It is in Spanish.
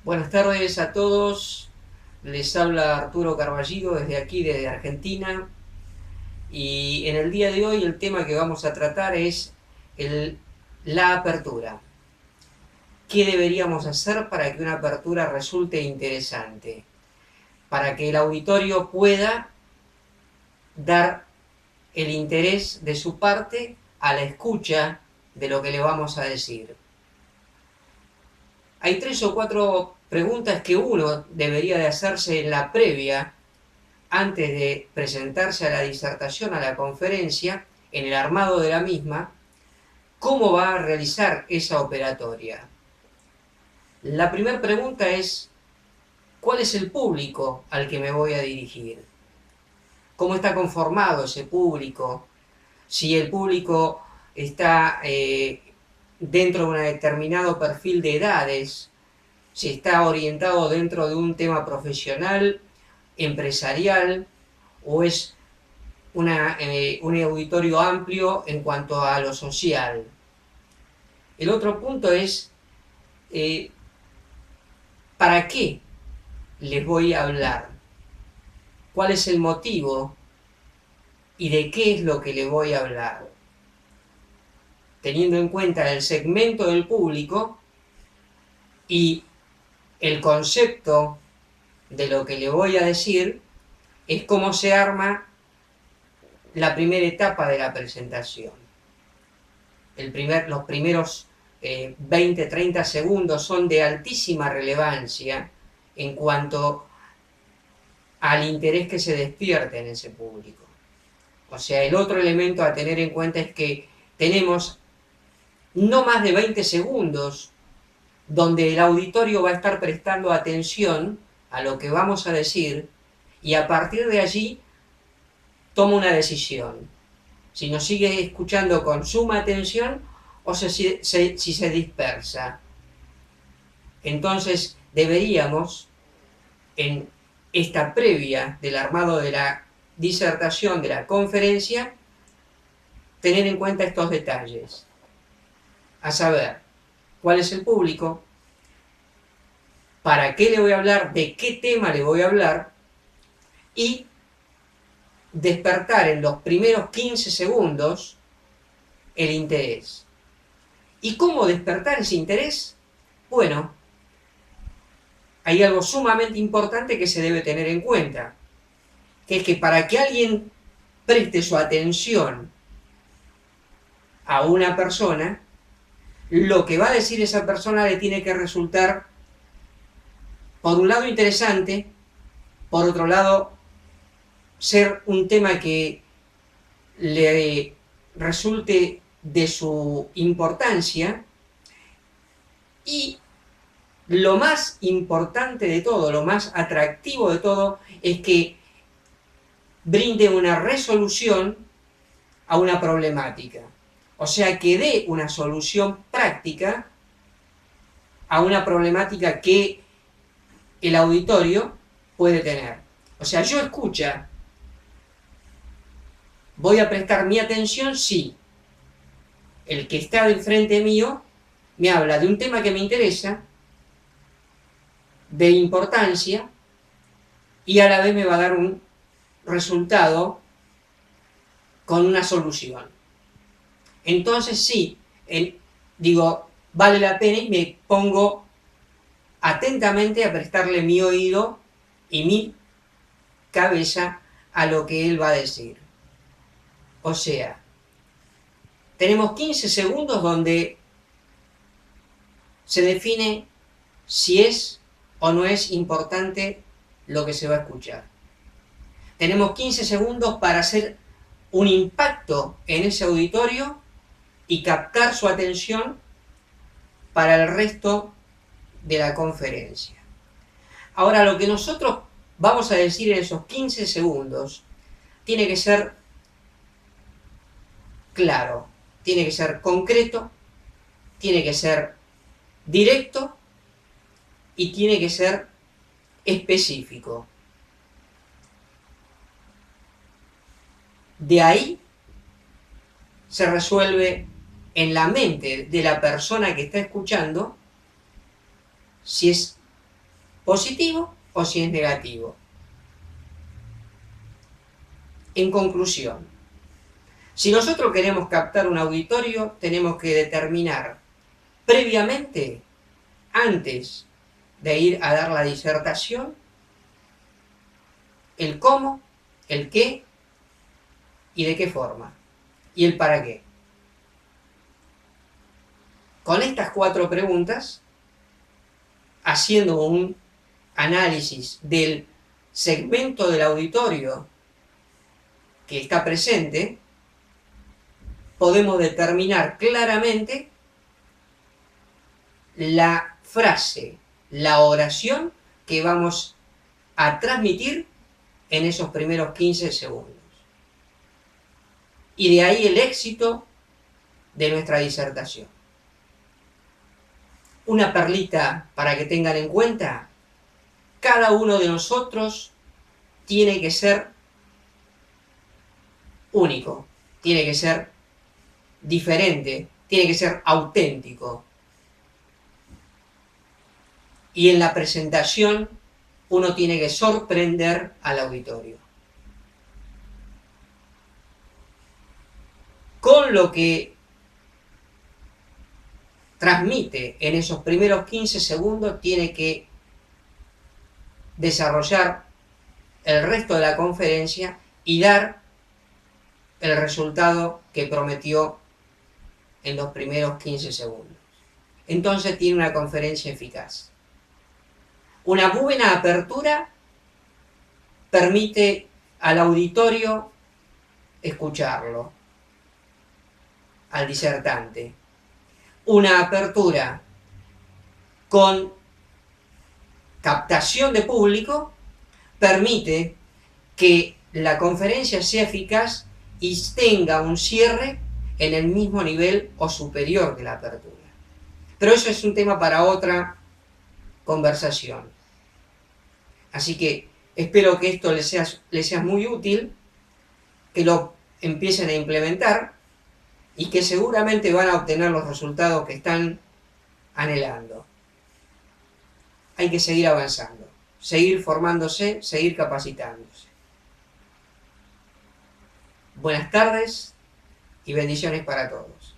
Buenas tardes a todos, les habla Arturo Carballido desde aquí, desde Argentina, y en el día de hoy el tema que vamos a tratar es el- la apertura. ¿Qué deberíamos hacer para que una apertura resulte interesante? Para que el auditorio pueda dar el interés de su parte a la escucha de lo que le vamos a decir. Hay tres o cuatro preguntas que uno debería de hacerse en la previa antes de presentarse a la disertación, a la conferencia, en el armado de la misma, cómo va a realizar esa operatoria. La primera pregunta es, ¿cuál es el público al que me voy a dirigir? ¿Cómo está conformado ese público? Si el público está dentro de un determinado perfil de edades, si está orientado dentro de un tema profesional, empresarial, o es un auditorio amplio en cuanto a lo social. El otro punto es, eh, ¿para qué les voy a hablar? ¿Cuál es el motivo y de qué es lo que les voy a hablar? Teniendo en cuenta el segmento del público y el concepto de lo que le voy a decir, es cómo se arma la primera etapa de la presentación. Los primeros 20-30 segundos son de altísima relevancia en cuanto al interés que se despierte en ese público. O sea, el otro elemento a tener en cuenta es que tenemos no más de 20 segundos donde el auditorio va a estar prestando atención a lo que vamos a decir y a partir de allí toma una decisión. Si nos sigue escuchando con suma atención o si se dispersa. Entonces deberíamos, en esta previa del armado de la disertación, de la conferencia, tener en cuenta estos detalles. A saber, cuál es el público, para qué le voy a hablar, de qué tema le voy a hablar y despertar en los primeros 15 segundos el interés. ¿Y cómo despertar ese interés? Bueno, hay algo sumamente importante que se debe tener en cuenta, que es que para que alguien preste su atención a una persona, lo que va a decir esa persona le tiene que resultar, por un lado, interesante, por otro lado, ser un tema que le resulte de su importancia y lo más importante de todo, lo más atractivo de todo, es que brinde una resolución a una problemática. O sea, que dé una solución práctica a una problemática que el auditorio puede tener. O sea, yo escucha, voy a prestar mi atención si el que está de frente mío me habla de un tema que me interesa, de importancia, y a la vez me va a dar un resultado con una solución. Entonces sí, digo, vale la pena y me pongo atentamente a prestarle mi oído y mi cabeza a lo que él va a decir. O sea, tenemos 15 segundos donde se define si es o no es importante lo que se va a escuchar. Tenemos 15 segundos para hacer un impacto en ese auditorio y captar su atención para el resto de la conferencia. Ahora, lo que nosotros vamos a decir en esos 15 segundos tiene que ser claro, tiene que ser concreto, tiene que ser directo y tiene que ser específico. De ahí se resuelve en la mente de la persona que está escuchando si es positivo o si es negativo. En conclusión, si nosotros queremos captar un auditorio, tenemos que determinar previamente, antes de ir a dar la disertación, el cómo, el qué y de qué forma, y el para qué. Con estas 4 preguntas, haciendo un análisis del segmento del auditorio que está presente, podemos determinar claramente la frase, la oración que vamos a transmitir en esos primeros 15 segundos. Y de ahí el éxito de nuestra disertación. Una perlita para que tengan en cuenta: cada uno de nosotros tiene que ser único, tiene que ser diferente, tiene que ser auténtico. Y en la presentación uno tiene que sorprender al auditorio. Con lo que transmite en esos primeros 15 segundos, tiene que desarrollar el resto de la conferencia y dar el resultado que prometió en los primeros 15 segundos. Entonces tiene una conferencia eficaz. Una buena apertura permite al auditorio escucharlo, al disertante. Una apertura con captación de público permite que la conferencia sea eficaz y tenga un cierre en el mismo nivel o superior que la apertura. Pero eso es un tema para otra conversación. Así que espero que esto les sea muy útil, que lo empiecen a implementar y que seguramente van a obtener los resultados que están anhelando. Hay que seguir avanzando, seguir formándose, seguir capacitándose. Buenas tardes y bendiciones para todos.